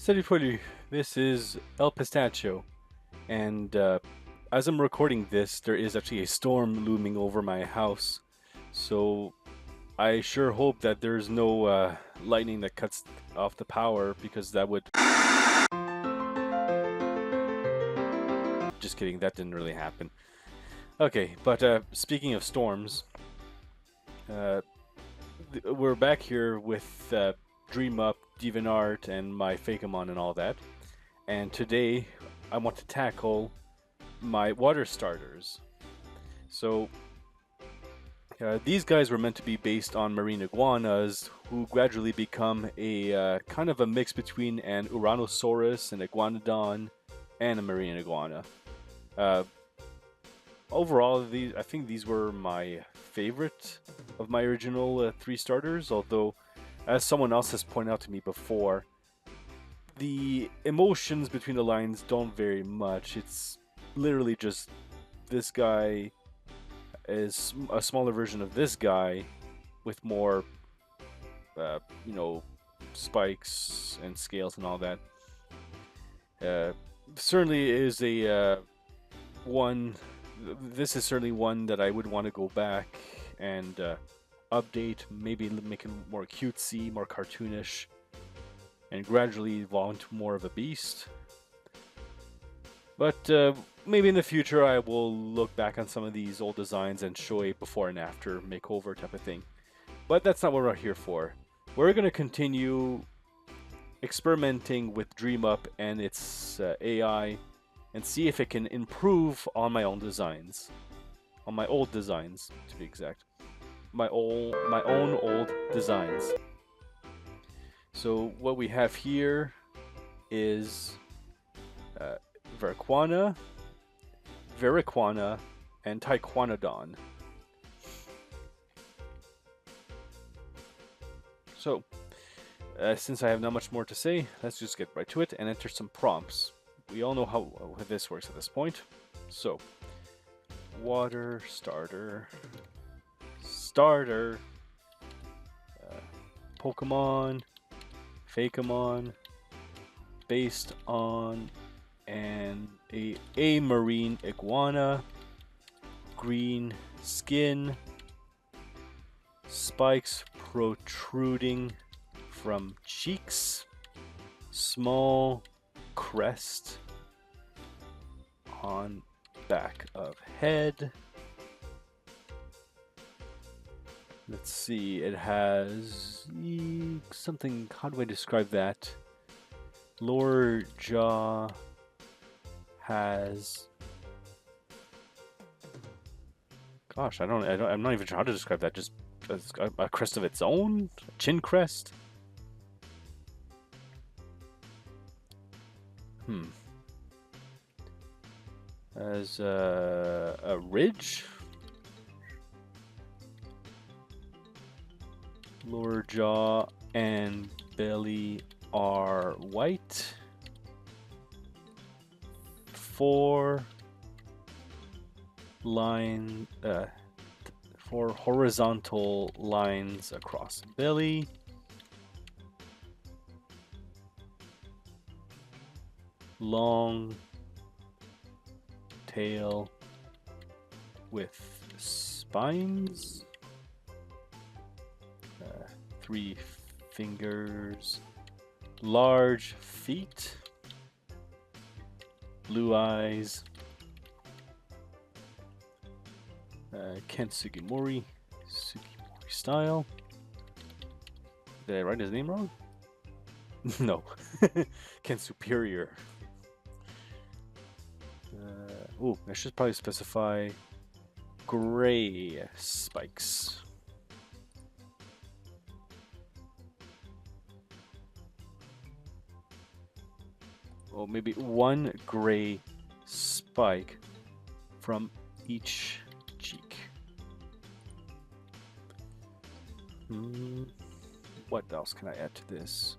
Salut, this is El Pistachio, and as I'm recording this, there is actually a storm looming over my house. So I sure hope that there's no lightning that cuts off the power because that would. Just kidding, that didn't really happen. Okay, but speaking of storms, uh, we're back here with Dream Up, DeviantArt, and my Fakemon and all that. And today I want to tackle my water starters. So these guys were meant to be based on marine iguanas, who gradually become a kind of a mix between an Uranosaurus, an Iguanodon, and a marine iguana. Uh, Overall, I think these were my favorite of my original three starters. Although, as someone else has pointed out to me before, the emotions between the lines don't vary much. It's literally just this guy is a smaller version of this guy with more, uh, you know, spikes and scales and all that. Uh, Certainly is a one. This is certainly one that I would want to go back and update, maybe make it more cutesy, more cartoonish, and gradually evolve into more of a beast. But maybe in the future I will look back on some of these old designs and show a before and after makeover type of thing. But that's not what we're here for. We're going to continue experimenting with Dream Up and its AI and see if it can improve on my own designs. On my old designs, to be exact. My own old designs. So what we have here is Verquana, Viriquana, and Tiquanodon. So, since I have not much more to say, let's just get right to it and enter some prompts. We all know how this works at this point. So, water starter, Pokemon, Fakemon, based on a marine iguana, green skin, spikes protruding from cheeks, small crest on back of head. Let's see, it has something, how do I describe that? Lower jaw has, gosh, I'm not even sure how to describe that. Just a crest of its own, a chin crest. As a ridge. Lower jaw and belly are white. 4 horizontal lines across belly. Long tail with spines. 3 fingers. Large feet. Blue eyes. Kent Sugimori style. Did I write his name wrong? No. Kent Superior. I should probably specify gray spikes. Well, maybe 1 gray spike from each cheek. What else can I add to this?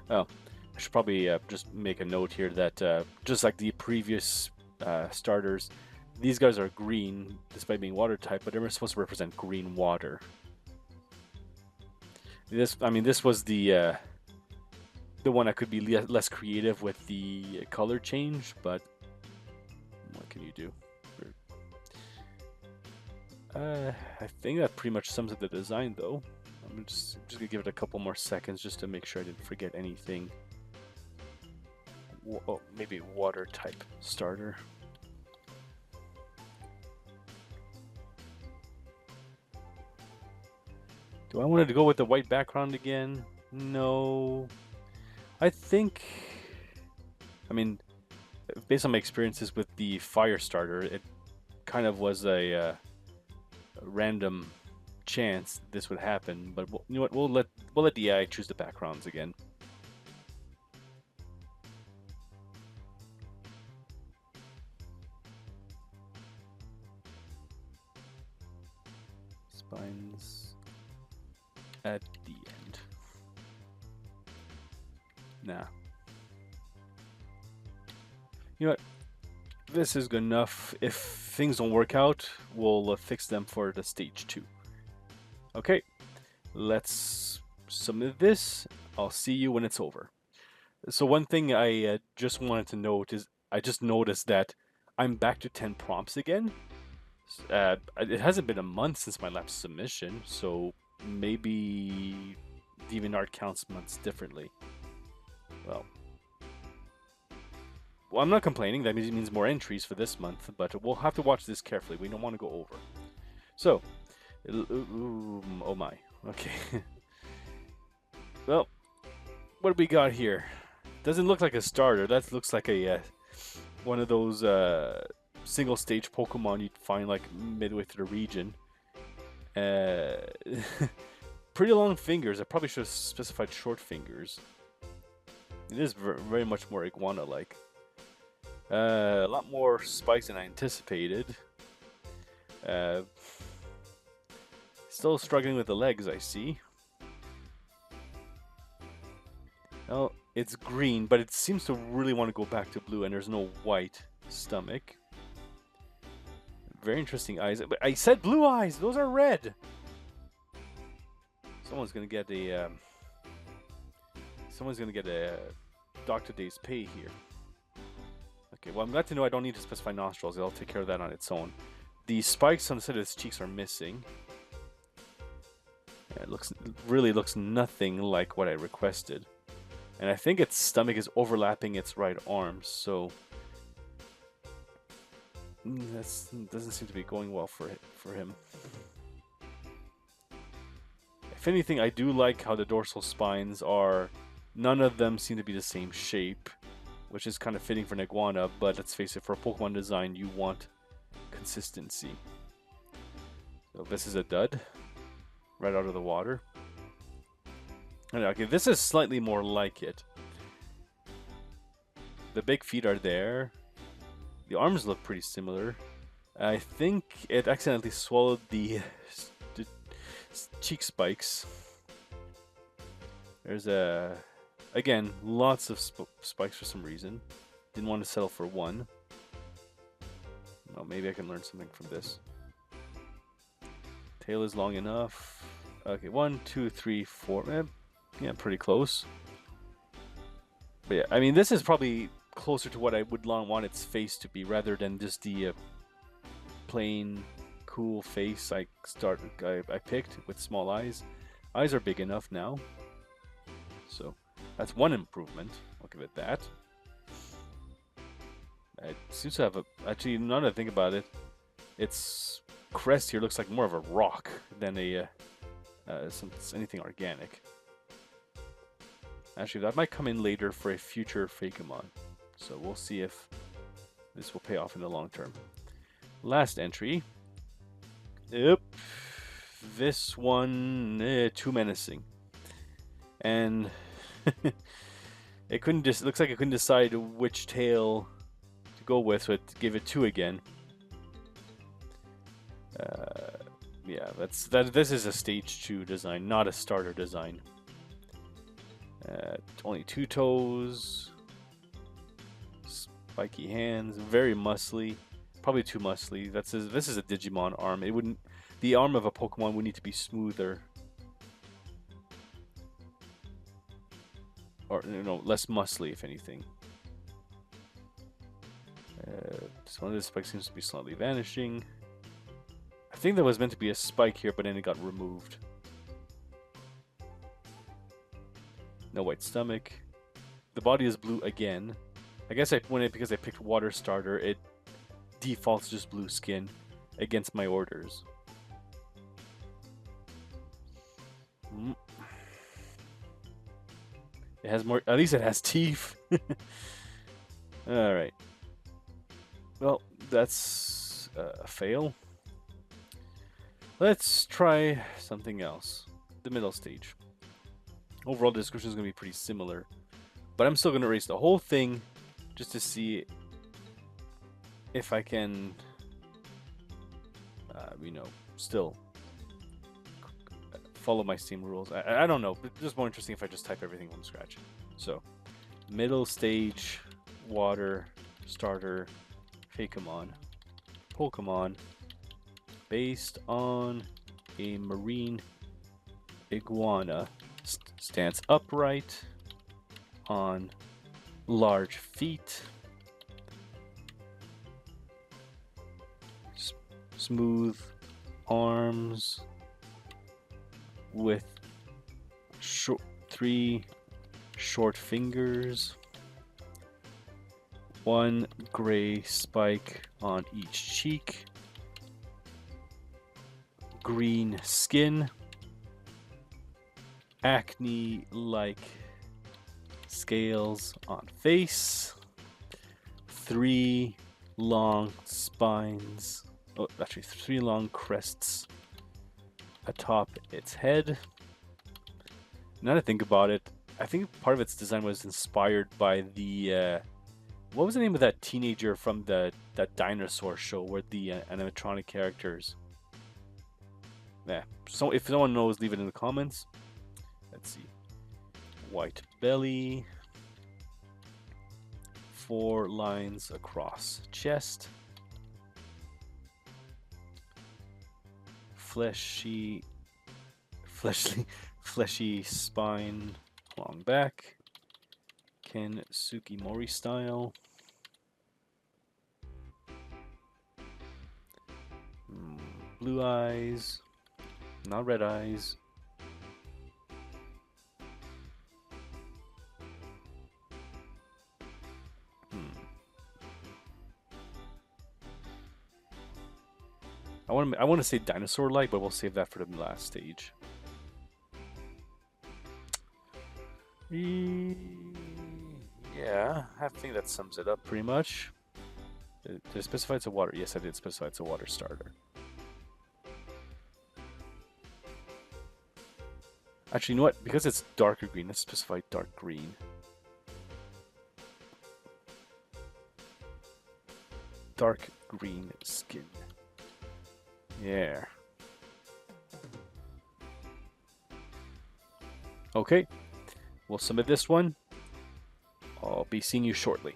Oh, I should probably just make a note here that just like the previous starters, these guys are green despite being water type, but they're supposed to represent green water. This was the the one that could be less creative with the color change, but what can you do? I think that pretty much sums up the design, though. I'm just gonna give it a couple more seconds just to make sure I didn't forget anything. Oh, maybe water type starter. Do I want to go with the white background again? No. I think, I mean, based on my experiences with the fire starter, it kind of was a random chance this would happen. But you know what? We'll let the AI choose the backgrounds again. Spines at the end. Nah. You know what? This is good enough. If things don't work out, we'll fix them for the stage 2. Okay, let's submit this. I'll see you when it's over. So one thing I just wanted to note is I just noticed that I'm back to 10 prompts again. It hasn't been a month since my last submission, so maybe DeviantArt counts months differently. Well, I'm not complaining. That means more entries for this month, but we'll have to watch this carefully. We don't want to go over. So, oh my. Okay. Well, what do we got here? Doesn't look like a starter. That looks like a one of those single stage Pokemon you'd find like midway through the region. Pretty long fingers. I probably should have specified short fingers. It is very much more iguana-like. A lot more spikes than I anticipated. Still struggling with the legs, I see. Oh, it's green, but it seems to really want to go back to blue, and there's no white stomach. Very interesting eyes. But I said blue eyes! Those are red! Someone's gonna get a... Dr. Day's pay here. Okay, well, I'm glad to know I don't need to specify nostrils. It'll take care of that on its own. The spikes on the side of its cheeks are missing. Yeah, it really looks nothing like what I requested. And I think its stomach is overlapping its right arm, so... that doesn't seem to be going well for him. If anything, I do like how the dorsal spines are... None of them seem to be the same shape, which is kind of fitting for an iguana, but let's face it, for a Pokemon design, you want consistency. So this is a dud, right out of the water. Okay, this is slightly more like it. The big feet are there. The arms look pretty similar. I think it accidentally swallowed the cheek spikes. There's again, lots of spikes for some reason. Didn't want to settle for one. Well, maybe I can learn something from this. Tail is long enough. Okay, 1, 2, 3, 4. Yeah, pretty close. But yeah, I mean, this is probably closer to what I would want its face to be, rather than just the plain, cool face I picked with small eyes. Eyes are big enough now. So... that's one improvement. I'll give it that. It seems to have a... actually, now that I think about it, its crest here looks like more of a rock than anything organic. Actually, that might come in later for a future Fakemon. So we'll see if this will pay off in the long term. Last entry. Yep. This one, too menacing. And... it looks like it couldn't decide which tail to go with, so it gave it 2 again. Yeah, this is a stage 2 design, not a starter design. Only 2 toes, spiky hands, very muscly, probably too muscly. This is a Digimon arm. The arm of a Pokemon would need to be smoother. or less muscly, if anything. This one of the spikes seems to be slightly vanishing. I think there was meant to be a spike here, but then it got removed. No white stomach. The body is blue again. I guess because I picked water starter, it defaults just blue skin against my orders. It has more. At least it has teeth. All right. Well, that's a fail. Let's try something else. The middle stage. Overall, the description is going to be pretty similar, but I'm still going to erase the whole thing just to see if I can, still follow my Steam rules. I don't know, but it's just more interesting if I just type everything from scratch. So, middle stage, water, starter, Fakemon, Pokemon, based on a marine iguana, stands upright on large feet, smooth arms with three short fingers, one gray spike on each cheek, green skin, acne-like scales on face, 3 long spines, actually 3 long crests atop its head. Now that I think about it, I think part of its design was inspired by the what was the name of that teenager from that dinosaur show where the animatronic characters? Yeah. So if someone knows, leave it in the comments. Let's see. White belly. 4 lines across chest. Fleshy spine along back. Ken Sukimori style. Blue eyes. Not red eyes. I want to say dinosaur-like, but we'll save that for the last stage. Yeah, I think that sums it up pretty much. Did I specify it's a water? Yes, I did specify it's a water starter. Actually, you know what? Because it's darker green, let's specify dark green. Dark green skin. Yeah. Okay. We'll submit this one. I'll be seeing you shortly.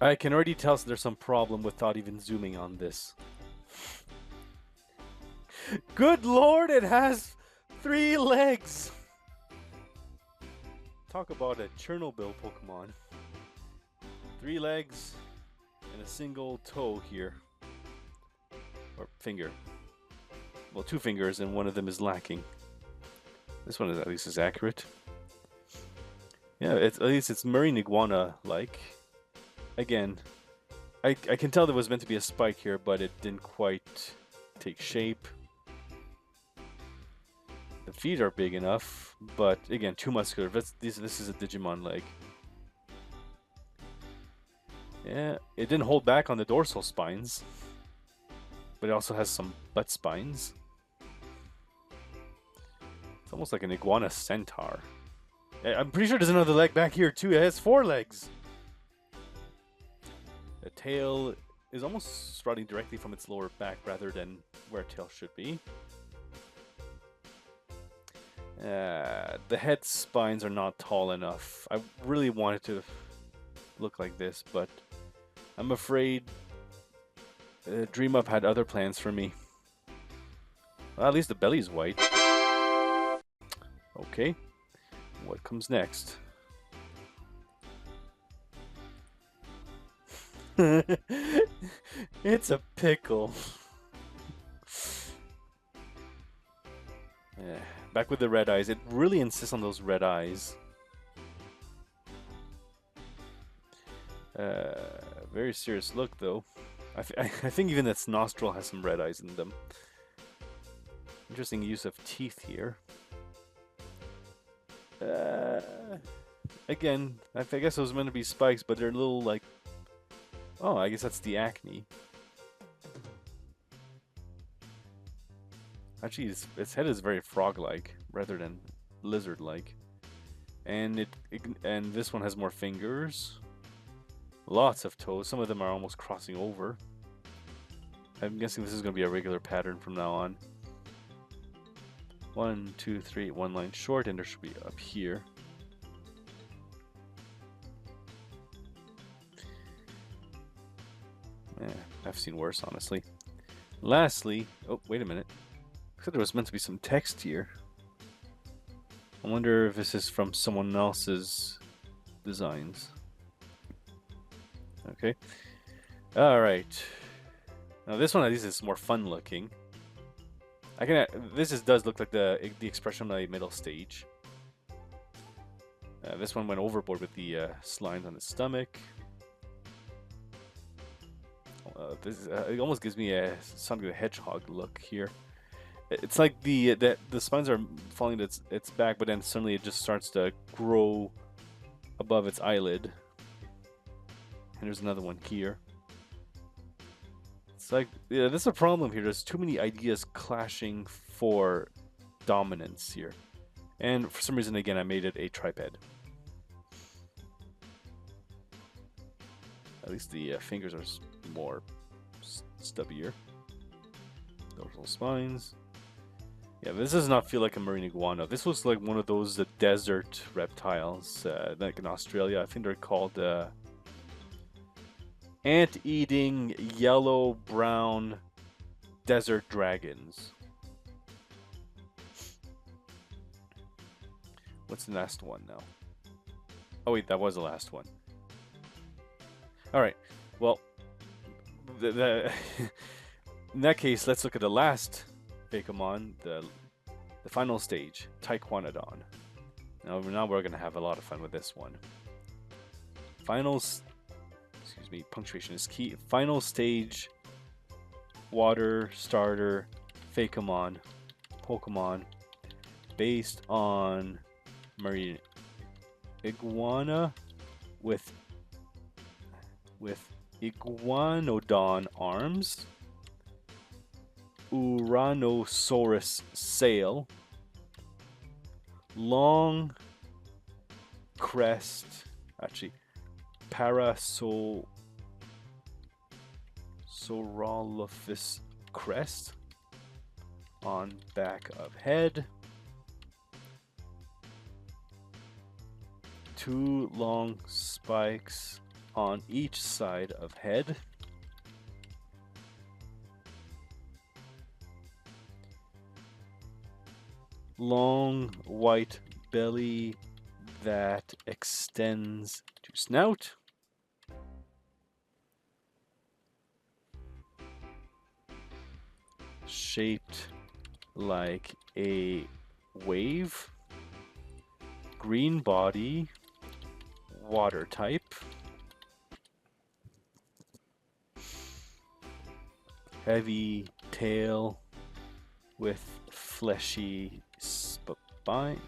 I can already tell there's some problem without even zooming on this. Good lord, it has 3 legs! Talk about a Chernobyl Pokemon. 3 legs and a single toe here. Or finger. Well, 2 fingers and one of them is lacking. This one is at least accurate. Yeah, at least it's marine iguana-like. Again, I can tell there was meant to be a spike here, but it didn't quite take shape. The feet are big enough, but again, too muscular. This is a Digimon leg. Yeah, it didn't hold back on the dorsal spines, but it also has some butt spines. It's almost like an iguana centaur. I'm pretty sure there's another leg back here too. It has 4 legs. The tail is almost running directly from its lower back rather than where a tail should be. The head spines are not tall enough. I really wanted to look like this, but I'm afraid Dream Up had other plans for me. Well, at least the belly's white. Okay, what comes next? It's a pickle. Yeah. Back with the red eyes. It really insists on those red eyes. Very serious look, though. I think even its nostril has some red eyes in them. Interesting use of teeth here. Again, I guess it was meant to be spikes, but they're a little like... Oh, I guess that's the acne. Actually, its head is very frog-like rather than lizard-like, and and this one has more fingers, lots of toes. Some of them are almost crossing over. I'm guessing this is going to be a regular pattern from now on. 1, 2, 3, one line short, and there should be up here. Yeah, I've seen worse, honestly. Lastly, oh wait a minute. I thought there was meant to be some text here. I wonder if this is from someone else's designs. Okay. Alright. Now this one at least is more fun looking. This does look like the expression on the middle stage. This one went overboard with the slimes on the stomach. It almost gives me a Sonic the Hedgehog look here. It's like the spines are falling to its back, but then suddenly it just starts to grow above its eyelid. And there's another one here. It's like, yeah, there's a problem here. There's too many ideas clashing for dominance here. And for some reason, again, I made it a triped. At least the fingers are more stubbier. Dorsal spines. Yeah, this does not feel like a marine iguana. This looks like one of those desert reptiles, like in Australia. I think they're called ant-eating yellow-brown desert dragons. What's the last one now? Oh wait, that was the last one. Alright, well, in that case, let's look at the last Fakemon, the final stage, Tiquanodon. Now we're going to have a lot of fun with this one. Excuse me, punctuation is key. Final stage, water starter, Fakemon, Pokemon, based on marine iguana with Iguanodon arms, Uranosaurus sail, long crest, actually Parasaurolophus crest on back of head, 2 long spikes on each side of head, long white belly that extends to snout, shaped like a wave, green body, water type, heavy tail with fleshy spine.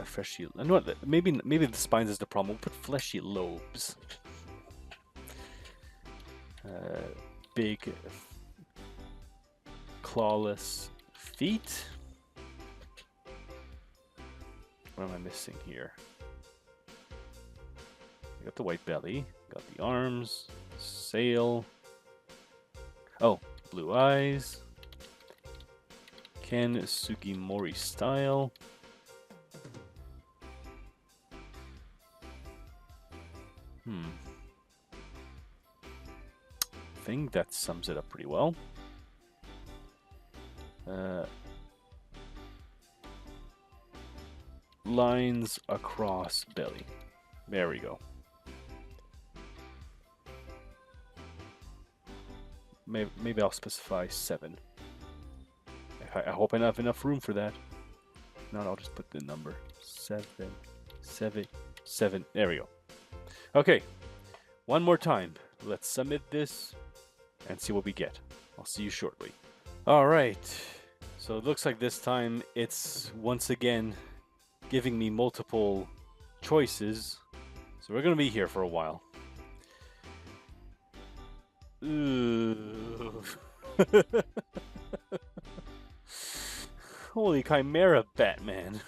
Fleshy. I know what. Maybe the spines is the problem. We'll put fleshy lobes. Big clawless feet. What am I missing here? I got the white belly. Got the arms. Sail. Oh, blue eyes. Ken Sugimori style. I think that sums it up pretty well. Lines across belly. There we go. maybe I'll specify 7. I hope I have enough room for that. No, I'll just put the number 7, 7, 7. There we go. Okay, one more time. Let's submit this and see what we get. I'll see you shortly. All right. So it looks like this time it's once again giving me multiple choices. So we're going to be here for a while. Ooh. Holy Chimera Batman.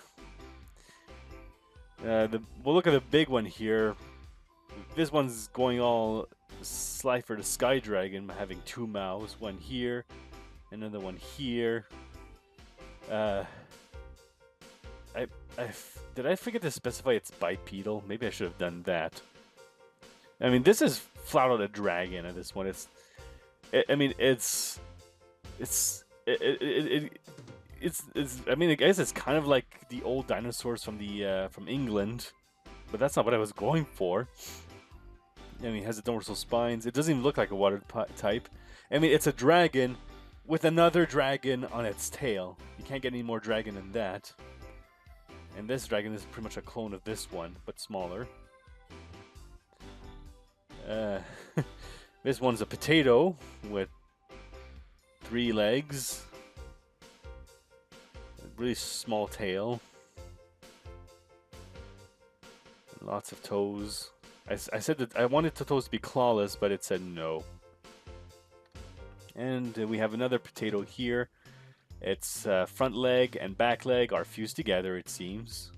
We'll look at the big one here. This one's going all Slifer the Sky Dragon, having 2 mouths. One here, another one here. Did I forget to specify it's bipedal? Maybe I should have done that. I mean, this is flat out a dragon at this one. I mean, I guess it's kind of like the old dinosaurs from England, but that's not what I was going for. I mean, it has the dorsal spines. It doesn't even look like a water type. I mean, it's a dragon with another dragon on its tail. You can't get any more dragon than that. And this dragon is pretty much a clone of this one, but smaller. This one's a potato with 3 legs. A really small tail. Lots of toes. I said that I wanted the toes to be clawless, but it said no. And we have another potato here. Its front leg and back leg are fused together, it seems.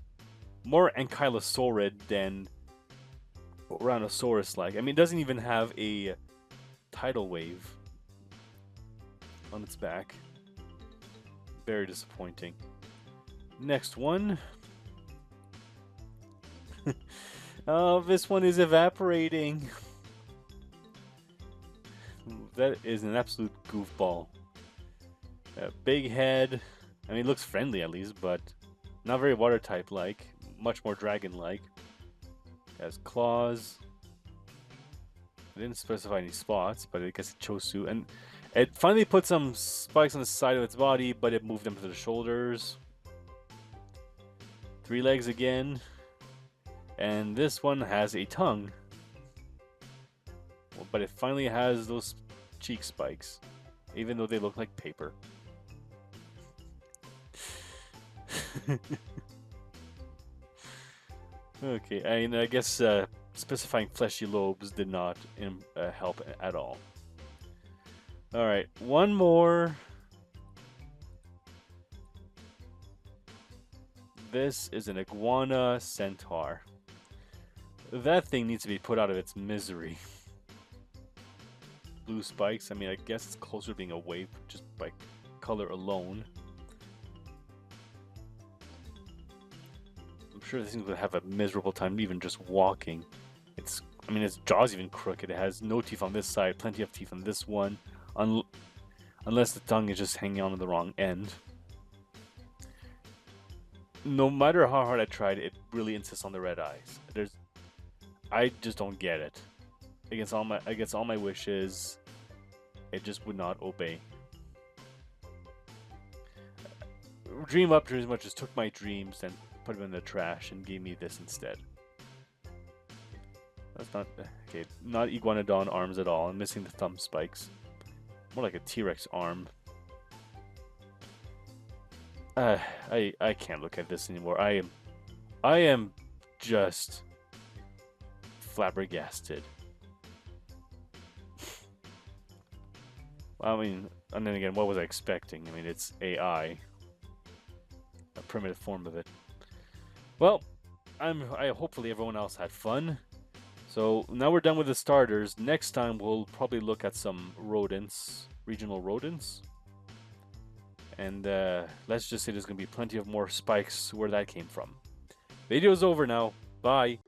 More ankylosaurid than Tyrannosaurus-like. I mean, it doesn't even have a tidal wave on its back. Very disappointing. Next one. Oh, this one is evaporating. That is an absolute goofball. Big head. I mean, it looks friendly at least, but not very water type like. Much more dragon like. Has claws. I didn't specify any spots, but I guess it chose to. And it finally put some spikes on the side of its body, but it moved them to the shoulders. 3 legs again. And this one has a tongue. Well, but it finally has those cheek spikes, even though they look like paper. Okay, I guess specifying fleshy lobes did not help at all. Alright, one more. This is an iguana centaur. That thing needs to be put out of its misery. Blue spikes, I mean, I guess it's closer to being a wave just by color alone. I'm sure this thing would have a miserable time even just walking. I mean, its jaw's even crooked. It has no teeth on this side, plenty of teeth on this one, unless the tongue is just hanging on the wrong end. No matter how hard I tried, it really insists on the red eyes. I just don't get it. Against all my wishes, it just would not obey. Dream Up pretty much just took my dreams and put them in the trash and gave me this instead. That's not okay. Not Iguanodon arms at all. I'm missing the thumb spikes. More like a T-Rex arm. I can't look at this anymore. I am just flabbergasted. I mean, and then again, what was I expecting? I mean, it's AI, a primitive form of it. Well, hopefully everyone else had fun. So now we're done with the starters. Next time we'll probably look at some rodents, regional rodents. And let's just say there's going to be plenty of more spikes where that came from. Video's over now. Bye.